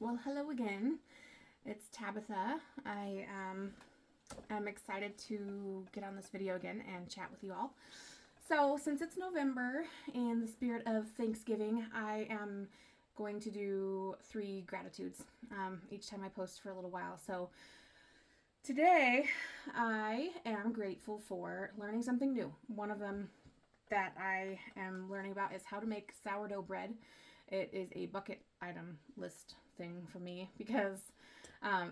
Well, hello again. It's Tabitha. I am excited to get on this video again and chat with you all. So, since it's November, in the spirit of Thanksgiving, I am going to do 3 gratitudes each time I post for a little while. So, today I am grateful for learning something new. One of them that I am learning about is how to make sourdough bread. It is a bucket item list thing for me because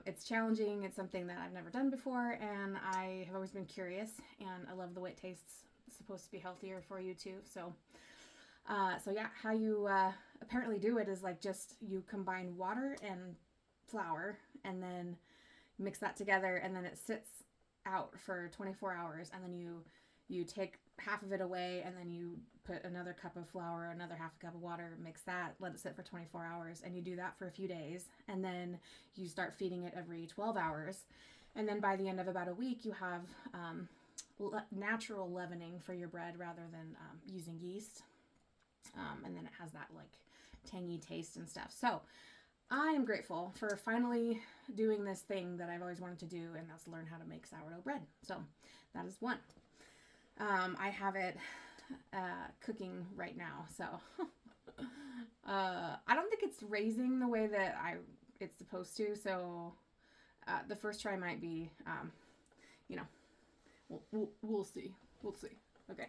it's challenging. It's something that I've never done before, and I have always been curious, and I love the way it tastes. It's supposed to be healthier for you too. So yeah, how you apparently do it is like just you combine water and flour, and then mix that together, and then it sits out for 24 hours, and then you take half of it away, and then you put another cup of flour, another half a cup of water, mix that, let it sit for 24 hours, and you do that for a few days, and then you start feeding it every 12 hours, and then by the end of about a week, you have natural leavening for your bread rather than using yeast, and then it has that like tangy taste and stuff. So I am grateful for finally doing this thing that I've always wanted to do, and that's learn how to make sourdough bread. So that is one. I have it cooking right now, so I don't think it's raising the way that it's supposed to. So the first try might be, you know, we'll see. We'll see. Okay.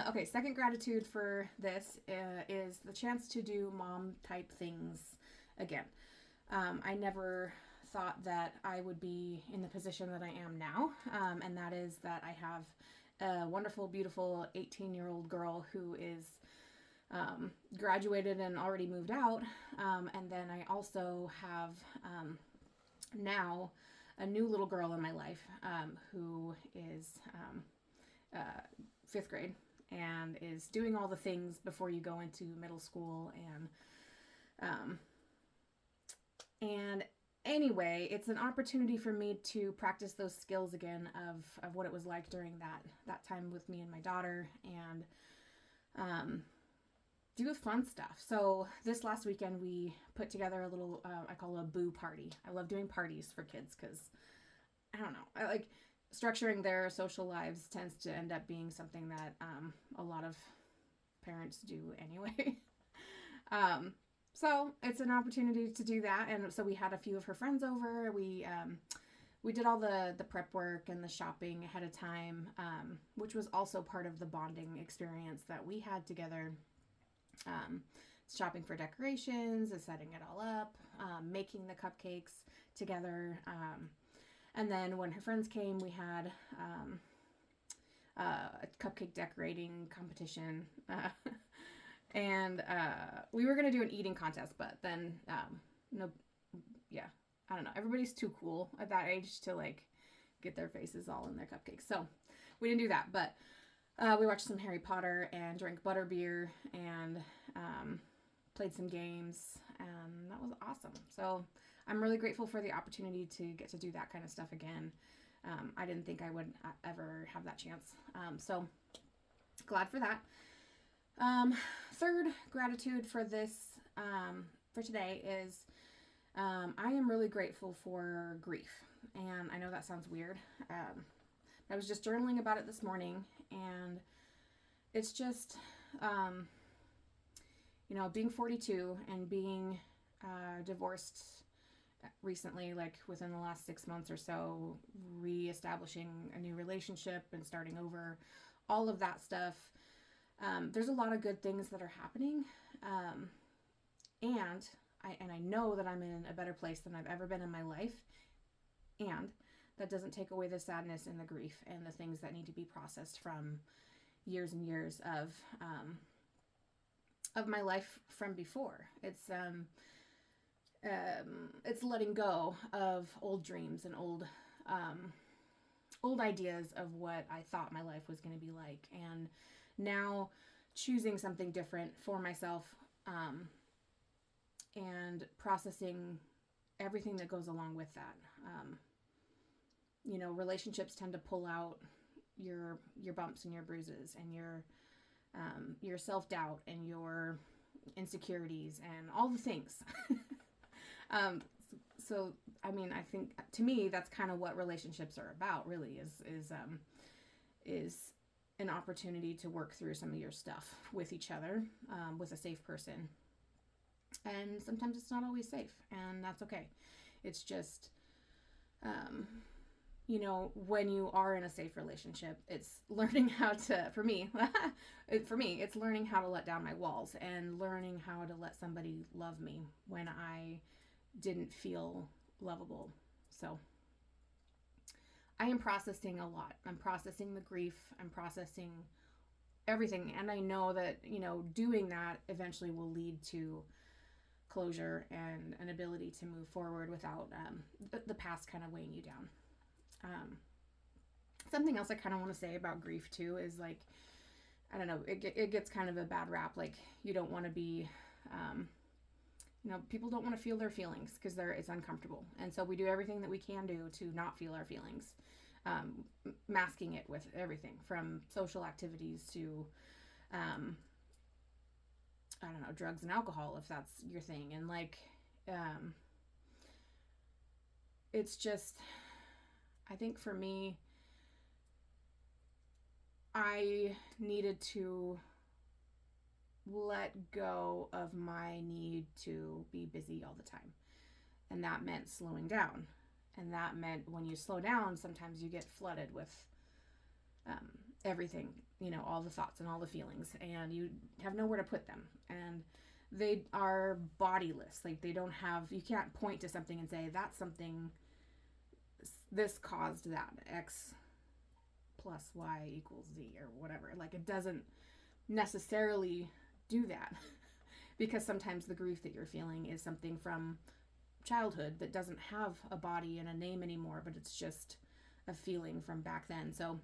Okay. Second gratitude for this is the chance to do mom type things again. I never thought that I would be in the position that I am now, and that is that I have a wonderful, beautiful 18-year-old girl who is graduated and already moved out, and then I also have now a new little girl in my life who is 5th grade and is doing all the things before you go into middle school, and anyway, it's an opportunity for me to practice those skills again of what it was like during that time with me and my daughter, and do fun stuff. So this last weekend we put together a little I call a boo party. I love doing parties for kids because I don't know, I like structuring their social lives tends to end up being something that a lot of parents do anyway. So it's an opportunity to do that, and so we had a few of her friends over. We did all the prep work and the shopping ahead of time, which was also part of the bonding experience that we had together. Shopping for decorations, setting it all up, making the cupcakes together, and then when her friends came, we had a cupcake decorating competition. And we were going to do an eating contest, but then, no, yeah, I don't know. Everybody's too cool at that age to, like, get their faces all in their cupcakes. So we didn't do that, but we watched some Harry Potter and drank butterbeer and played some games, and that was awesome. So I'm really grateful for the opportunity to get to do that kind of stuff again. I didn't think I would ever have that chance. So glad for that. Third gratitude for this, for today is, I am really grateful for grief. And I know that sounds weird. I was just journaling about it this morning, and it's just, being 42 and being, divorced recently, like within the last 6 months or so, reestablishing a new relationship and starting over, all of that stuff. There's a lot of good things that are happening, and I know that I'm in a better place than I've ever been in my life, and that doesn't take away the sadness and the grief and the things that need to be processed from years and years of my life from before. It's letting go of old dreams and old ideas of what I thought my life was going to be like, and now choosing something different for myself, and processing everything that goes along with that. Relationships tend to pull out your bumps and your bruises and your self-doubt and your insecurities and all the things. um, so I mean, I think to me that's kind of what relationships are about. Really, is an opportunity to work through some of your stuff with each other, with a safe person. And sometimes it's not always safe, and that's okay. It's just, when you are in a safe relationship, it's learning how to, for me, it's learning how to let down my walls and learning how to let somebody love me when I didn't feel lovable. So I am processing a lot. I'm processing the grief. I'm processing everything. And I know that, doing that eventually will lead to closure and an ability to move forward without the past kind of weighing you down. Something else I kind of want to say about grief too is like, I don't know, it gets kind of a bad rap. Like you don't want to be, people don't want to feel their feelings because it's uncomfortable. And so we do everything that we can do to not feel our feelings, masking it with everything from social activities to, I don't know, drugs and alcohol, if that's your thing. And like, it's just, I think for me, I needed to let go of my need to be busy all the time. And that meant slowing down. And that meant when you slow down, sometimes you get flooded with everything, all the thoughts and all the feelings, and you have nowhere to put them. And they are bodiless. Like you can't point to something and say, that's something, this caused that, X plus Y equals Z or whatever. Like it doesn't necessarily do that because sometimes the grief that you're feeling is something from childhood that doesn't have a body and a name anymore, but it's just a feeling from back then. So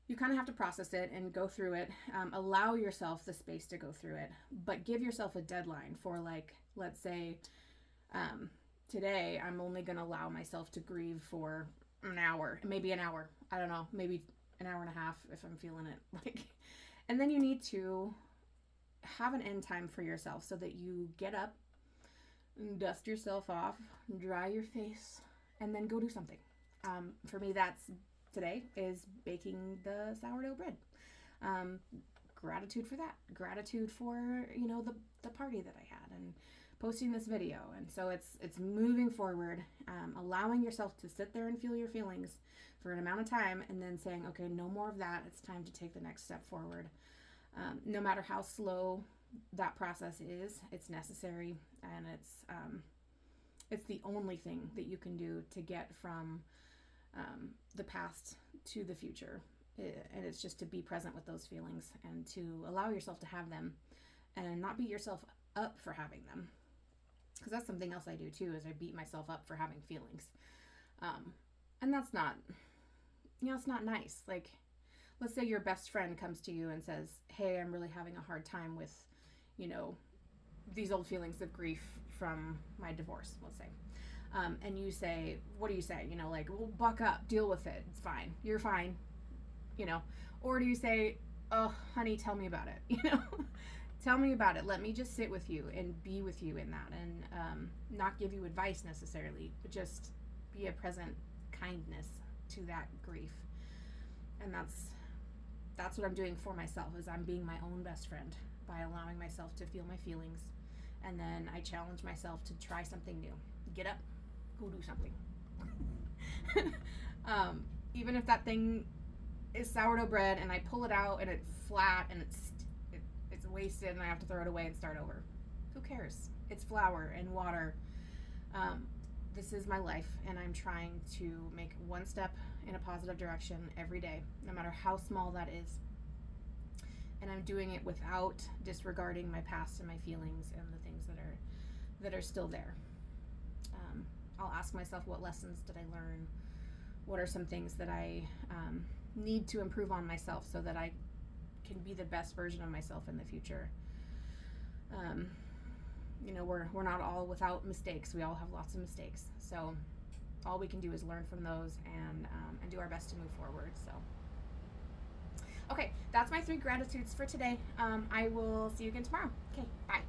you kind of have to process it and go through it. Allow yourself the space to go through it, but give yourself a deadline for, like, let's say today I'm only going to allow myself to grieve for an hour, maybe an hour. I don't know, maybe an hour and a half if I'm feeling it. Like, and then you need to have an end time for yourself so that you get up, dust yourself off, dry your face, and then go do something. For me, today is baking the sourdough bread. Gratitude for that. Gratitude for, the party that I had and posting this video. And so it's moving forward, allowing yourself to sit there and feel your feelings for an amount of time, and then saying, okay, no more of that. It's time to take the next step forward. No matter how slow that process is, it's necessary, and it's the only thing that you can do to get from the past to the future. And it's just to be present with those feelings and to allow yourself to have them and not beat yourself up for having them. Because that's something else I do too, is I beat myself up for having feelings. And that's not, it's not nice. Like, let's say your best friend comes to you and says, hey, I'm really having a hard time with, these old feelings of grief from my divorce, let's say. And you say, what do you say? Like, well, buck up, deal with it. It's fine. You're fine. Or do you say, oh, honey, tell me about it. Tell me about it. Let me just sit with you and be with you in that, and not give you advice necessarily, but just be a present kindness to that grief. And that's what I'm doing for myself, is I'm being my own best friend by allowing myself to feel my feelings. And then I challenge myself to try something new. Get up, go do something. Even if that thing is sourdough bread and I pull it out and it's flat and it's wasted and I have to throw it away and start over. Who cares? It's flour and water. This is my life, and I'm trying to make one step in a positive direction every day, no matter how small that is. And I'm doing it without disregarding my past and my feelings and the things that are still there. I'll ask myself, what lessons did I learn? What are some things that I need to improve on myself so that I can be the best version of myself in the future? We're not all without mistakes. We all have lots of mistakes. So all we can do is learn from those and do our best to move forward. So, okay, that's my 3 gratitudes for today. I will see you again tomorrow. Okay, bye.